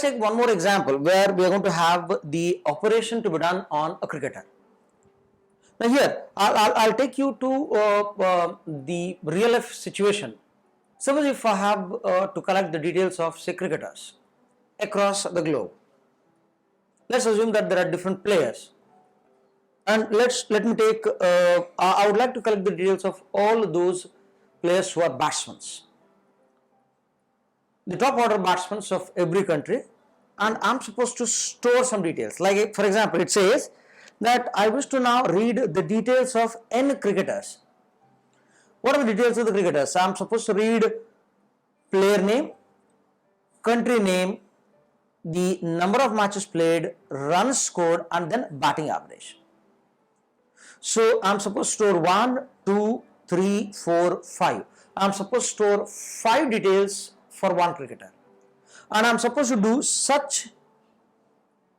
take one more example where we are going to have the operation to be done on a cricketer. Now here, I'll take you to the real life situation. Suppose if I have to collect the details of, say, cricketers across the globe. Let's assume that there are different players, and let me take. I would like to collect the details of all those players who are batsmen, the top order batsmen of every country, and I'm supposed to store some details. Like, for example, it says that I wish to now read the details of N cricketers. What are the details of the cricketers? I'm supposed to read player name, country name, the number of matches played, runs scored, and then batting average. So I'm supposed to store 1, 2, 3, 4, 5. I'm supposed to store 5 details for one cricketer. And I'm supposed to do such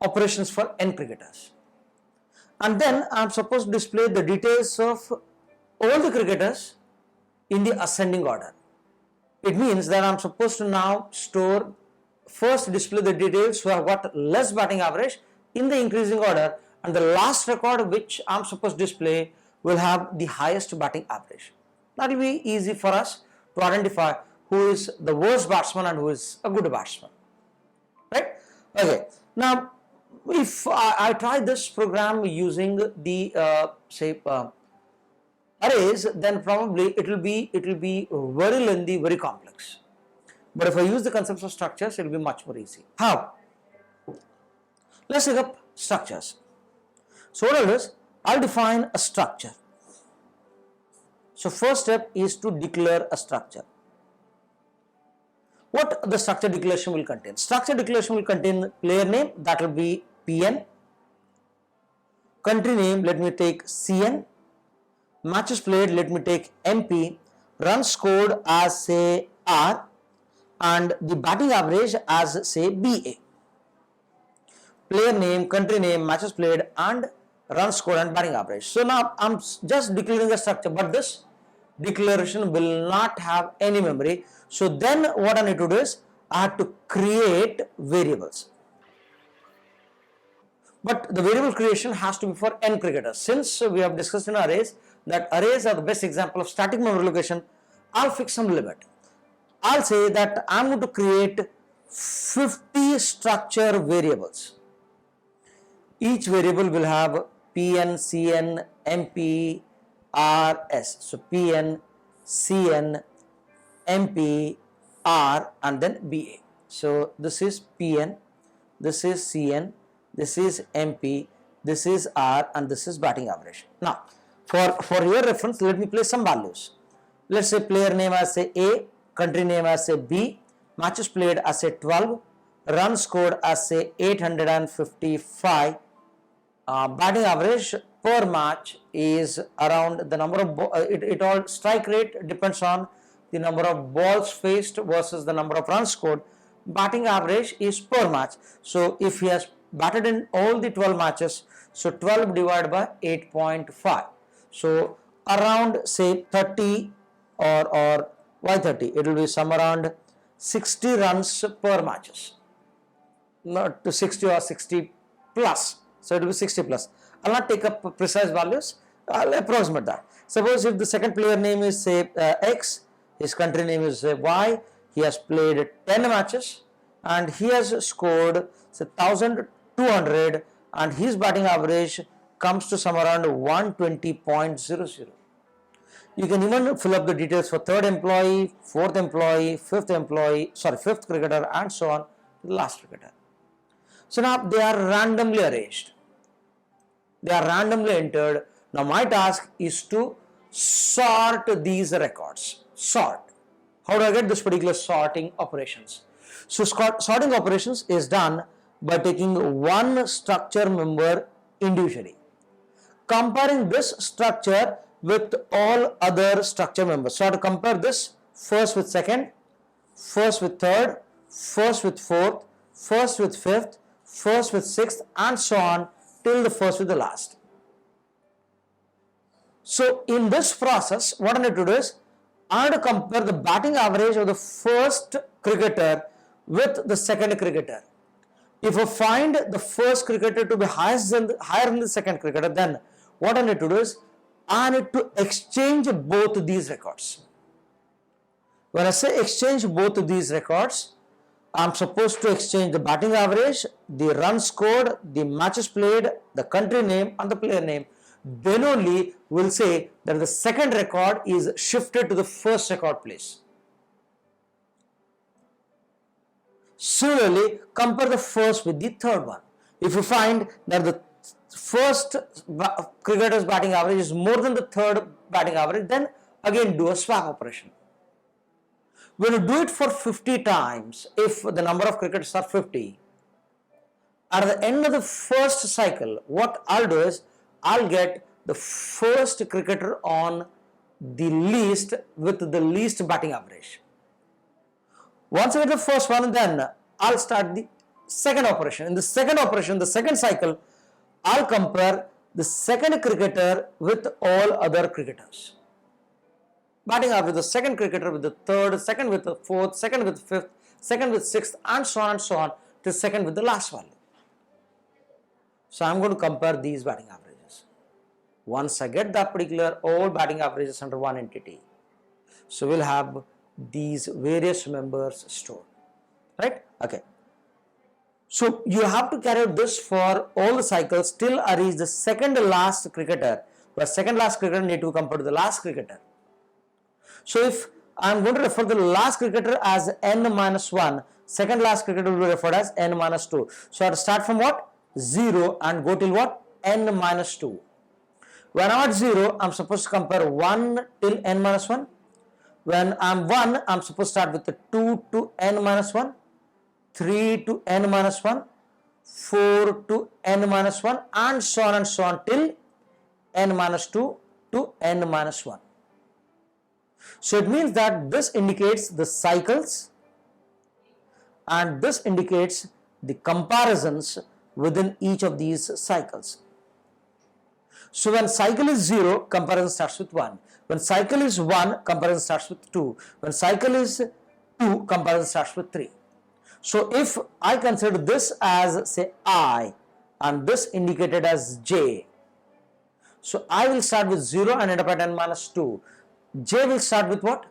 operations for N cricketers. And then I'm supposed to display the details of all the cricketers in the ascending order. It means that I'm supposed to now first display the details who have got less batting average in the increasing order, and the last record which I'm supposed to display will have the highest batting average. That will be easy for us to identify who is the worst batsman and who is a good batsman, right? Okay, now if I try this program using the arrays, then probably it will be very lengthy, very complex. But if I use the concepts of structures, it will be much more easy. How? Let's take up structures. So what I'll do is, I'll define a structure. So first step is to declare a structure. What the structure declaration will contain? Structure declaration will contain player name, that will be PN. Country name, let me take CN. Matches played, let me take MP. Runs scored as, say, R. And the batting average as, say, BA. Player name, country name, matches played, and runs scored and batting average. So now I'm just declaring a structure, but this declaration will not have any memory. So then what I need to do is, I have to create variables. But the variable creation has to be for N cricketers. Since we have discussed in arrays that arrays are the best example of static memory location, I'll fix some limit. I'll say that I'm going to create 50 structure variables. Each variable will have PN, CN, MP, RS. So PN, CN, MP, R, and then BA. So this is PN, this is CN, this is MP, this is R, and this is batting average. Now, for your reference, let me place some values. Let's say player name as, say, A, country name as, say, B, matches played as, say, 12, runs scored as, say, 855, batting average per match is around the number of it all strike rate depends on the number of balls faced versus the number of runs scored. Batting average is per match. So if he has batted in all the 12 matches, so 12 divided by 8.5. So around, say, 30 or why 30? It will be some around 60 runs per matches. Not to 60 or 60 plus. So it will be 60 plus. I'll not take up precise values. I'll approximate that. Suppose if the second player name is, say, X, his country name is, say, Y, he has played 10 matches and he has scored, say, 1200, and his batting average comes to some around 120.00. You can even fill up the details for third employee, fourth employee, fifth cricketer, and so on to the last cricketer. So now they are randomly arranged. They are randomly entered. Now my task is to sort these records. Sort. How do I get this particular sorting operations? So sorting operations is done by taking one structure member individually, comparing this structure with all other structure members. So I have to compare this first with second, first with third, first with fourth, first with fifth, first with sixth, and so on till the first with the last. So in this process, what I need to do is, I have to compare the batting average of the first cricketer with the second cricketer. If I find the first cricketer to be higher than the second cricketer, then what I need to do is I need to exchange both these records. When I say exchange both of these records, I'm supposed to exchange the batting average, the runs scored, the matches played, the country name and the player name. Then only we'll say that the second record is shifted to the first record place. Similarly, compare the first with the third one. If you find that the first cricketer's batting average is more than the third batting average, then again do a swap operation. When you do it for 50 times, if the number of cricketers are 50, at the end of the first cycle, what I'll do is, I'll get the first cricketer on the list with the least batting average. Once I get the first one, then I'll start the second operation. In the second operation, the second cycle, I'll compare the second cricketer with all other cricketers. Batting average, the second cricketer with the third, second with the fourth, second with the fifth, second with sixth, and so on, till second with the last value. So I'm going to compare these batting averages. Once I get that particular all batting averages under one entity, so we'll have these various members stored, right? Okay. So you have to carry out this for all the cycles till I reach the second last cricketer, where second last cricketer need to compare to the last cricketer. So if I am going to refer the last cricketer as n-1, second last cricketer will be referred as n-2. So I have to start from what? 0 and go till what? n-2. When I am at 0, I am supposed to compare 1 till n-1. When I am 1, I am supposed to start with the 2 to n-1, 3 to n-1, 4 to n-1, and so on till n-2 to n-1. So it means that this indicates the cycles and this indicates the comparisons within each of these cycles. So when cycle is 0, comparison starts with 1. When cycle is 1, comparison starts with 2. When cycle is 2, comparison starts with 3. So if I consider this as, say, I and this indicated as J, so I will start with 0 and end up at n-2. J will start with what?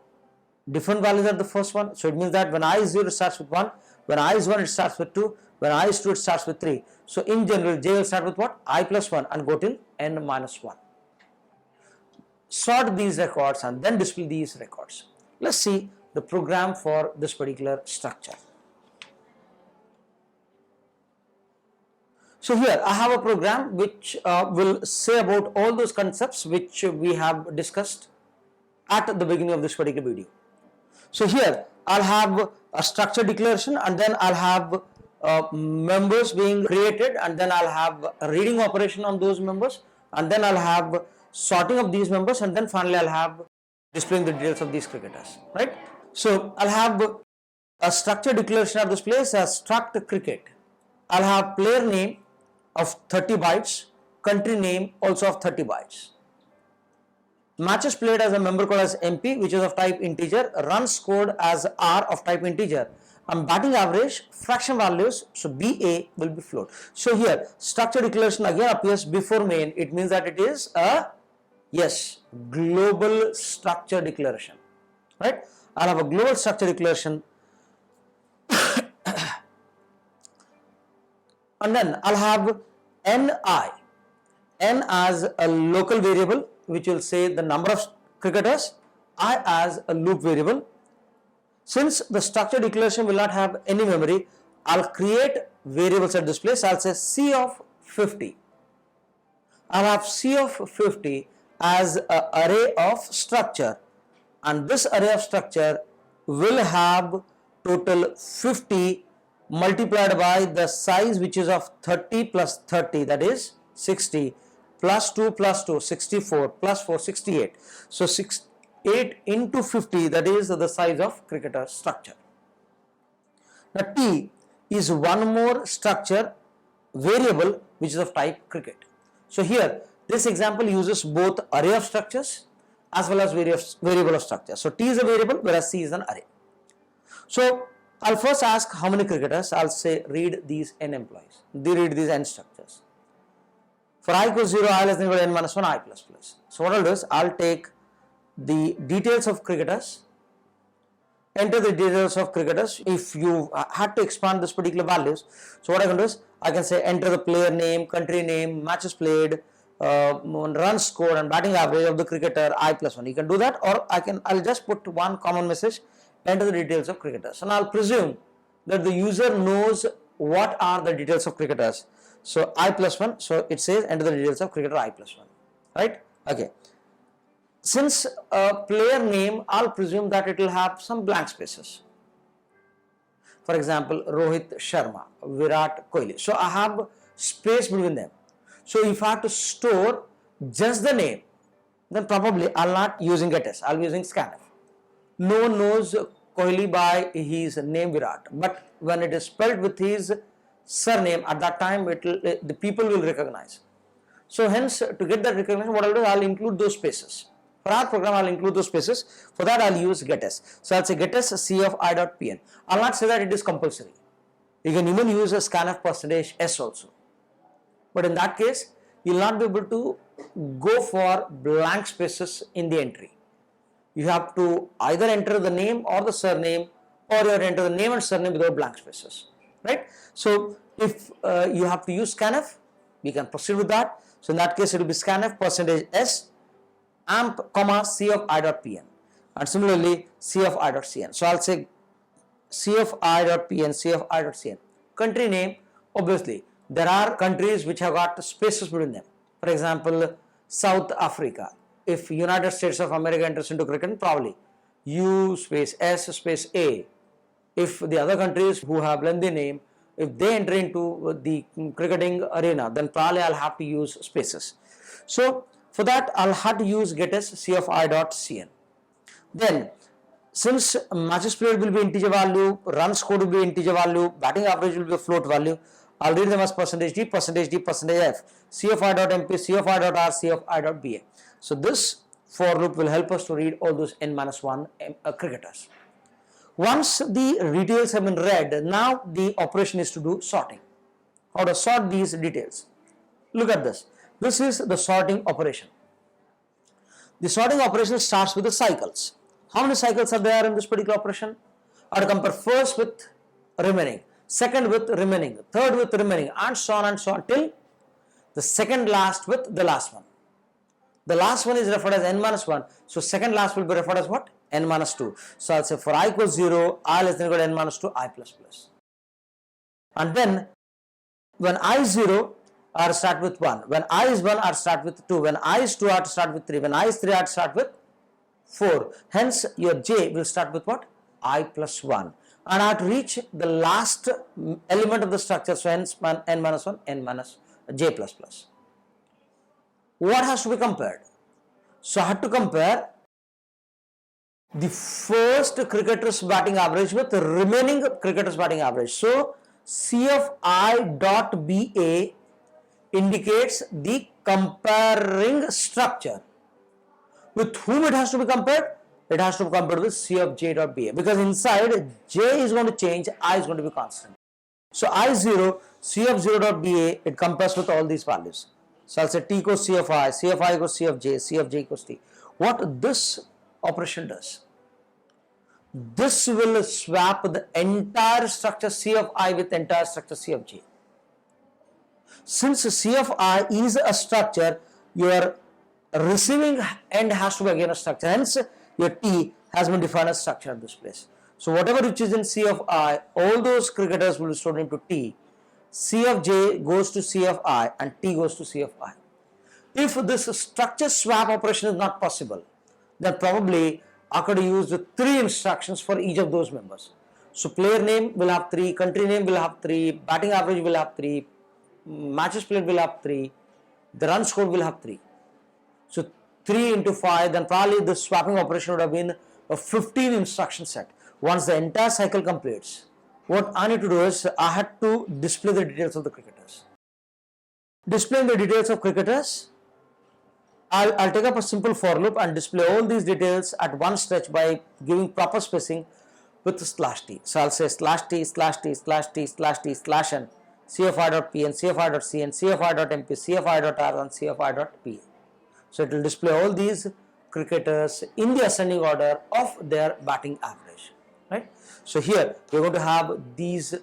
Different values at the first one. So it means that when I is 0, it starts with 1. When I is 1, it starts with 2. When I is 2, it starts with 3. So in general, J will start with what? I plus 1 and go till n-1. Sort these records and then display these records. Let's see the program for this particular structure. So here I have a program which will say about all those concepts which we have discussed at the beginning of this particular video. So here I'll have a structure declaration and then I'll have members being created and then I'll have a reading operation on those members and then I'll have sorting of these members and then finally I'll have displaying the details of these cricketers, right? So I'll have a structure declaration of this place as struct cricket. I'll have player name of 30 bytes, country name also of 30 bytes. Matches played as a member code as MP, which is of type integer, runs scored as R of type integer, and batting average, fraction values, so BA will be float. So here, structure declaration again appears before main. It means that it is a, yes, global structure declaration, right? I'll have a global structure declaration and then I'll have NI, N as a local variable, which will say the number of cricketers, I as a loop variable. Since the structure declaration will not have any memory, I'll create variables at this place. I'll say C of 50. I'll have C of 50 as an array of structure, and this array of structure will have total 50 multiplied by the size, which is of 30 plus 30, that is 60, plus 2 plus 2, 64, plus 4, 68. So 8 into 50, that is the size of cricketer structure. Now T is one more structure variable which is of type cricket. So here this example uses both array of structures as well as variable of structure. So T is a variable whereas C is an array. So I'll first ask how many cricketers. I'll say read these n employees. They read these n structures. For I equals 0, I less than equal to n minus 1, I plus plus. So what I'll do is I'll take the details of cricketers, enter the details of cricketers. If you had to expand this particular values, so what I can do is I can say enter the player name, country name, matches played, runs scored and batting average of the cricketer I plus 1. You can do that, or I'll just put one common message, enter the details of cricketers, and I'll presume that the user knows what are the details of cricketers. So I plus 1, so it says enter the details of cricketer I plus 1, right? Okay. Since a player name, I'll presume that it will have some blank spaces. For example, Rohit Sharma, Virat Kohli. So I have space between them. So if I have to store just the name, then probably I'll not using getS, I'll be using scanf. No one knows Kohli by his name Virat, but when it is spelled with his surname, at that time the people will recognize. So hence, to get that recognition, what I'll do, I'll include those spaces. For our program, I'll include those spaces. For that, I'll use getS. So I'll say getS cf_i.pn. I'll not say that it is compulsory. You can even use a scanf %s also. But in that case, you'll not be able to go for blank spaces in the entry. You have to either enter the name or the surname, or you have to enter the name and surname without blank spaces, right? So if you have to use scanf, we can proceed with that. So in that case, it will be scanf %s amp comma cf_i.pn, and similarly cf_i.cn. So I'll say cf_i.pn, cf_i.cn. Country name, obviously there are countries which have got spaces between them. For example, South Africa. If United States of America enters into cricket, probably U space S space A. If the other countries who have lengthy name, if they enter into the cricketing arena, then probably I'll have to use spaces. So for that, I'll have to use getS cf_i.cn. Then, since matches played will be integer value, runs scored will be integer value, batting average will be a float value, I'll read them as %d, %d, %f, cf_i.mp, cf_i.r, cf_i.ba. So this for loop will help us to read all those n-1 cricketers. Once the details have been read, now the operation is to do sorting. How to sort these details? Look at this. This is the sorting operation. The sorting operation starts with the cycles. How many cycles are there in this particular operation? I have to compare first with remaining, second with remaining, third with remaining, and so on till the second last with the last one. The last one is referred as n-1, so second last will be referred as what? n-2. So I'll say for I equals 0, I less than equal to n-2, I plus plus. And then when I is 0, I start with 1. When I is 1, I start with 2. When I is 2, I start with 3. When I is 3, I start with 4. Hence, your j will start with what? I plus 1. And I have to reach the last element of the structure. So hence n-1, n-j plus plus. What has to be compared? So I have to compare the first cricketer's batting average with the remaining cricketer's batting average. So cf_i.ba indicates the comparing structure. With whom it has to be compared? It has to be compared with cf_j.ba, because inside j is going to change, I is going to be constant. So I0, cf_0.ba, it compares with all these values. So I'll say t equals cf_i, cf_i equals cf_j, cf_j equals t. What this operation does? This will swap the entire structure cf_i with entire structure cf_j. Since cf_i is a structure, your receiving end has to be again a structure. Hence, your t has been defined as structure at this place. So whatever which is in cf_i, all those cricketers will be stored into t. cf_j goes to cf_i and t goes to cf_i. If this structure swap operation is not possible, then probably I could use the 3 instructions for each of those members. So player name will have 3, country name will have 3, batting average will have 3, matches played will have 3, the run scored will have 3. So 3 into 5, then probably the swapping operation would have been a 15 instruction set. Once the entire cycle completes, what I need to do is I had to display the details of the cricketers. Displaying the details of cricketers, I'll take up a simple for loop and display all these details at one stretch by giving proper spacing with slash t. So I'll say slash t slash t slash t slash t slash n cfr.p and cfr.c and cfr.mp, cfr.r and cfr.p. So it will display all these cricketers in the ascending order of their batting average, right? So here we are going to have these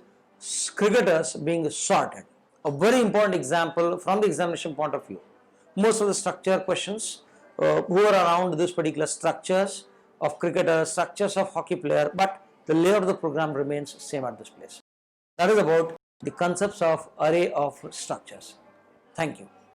cricketers being sorted. A very important example from the examination point of view. Most of the structure questions who are around this particular structures of cricketers, structures of hockey player, but the layout of the program remains same at this place. That is about the concepts of array of structures. Thank you.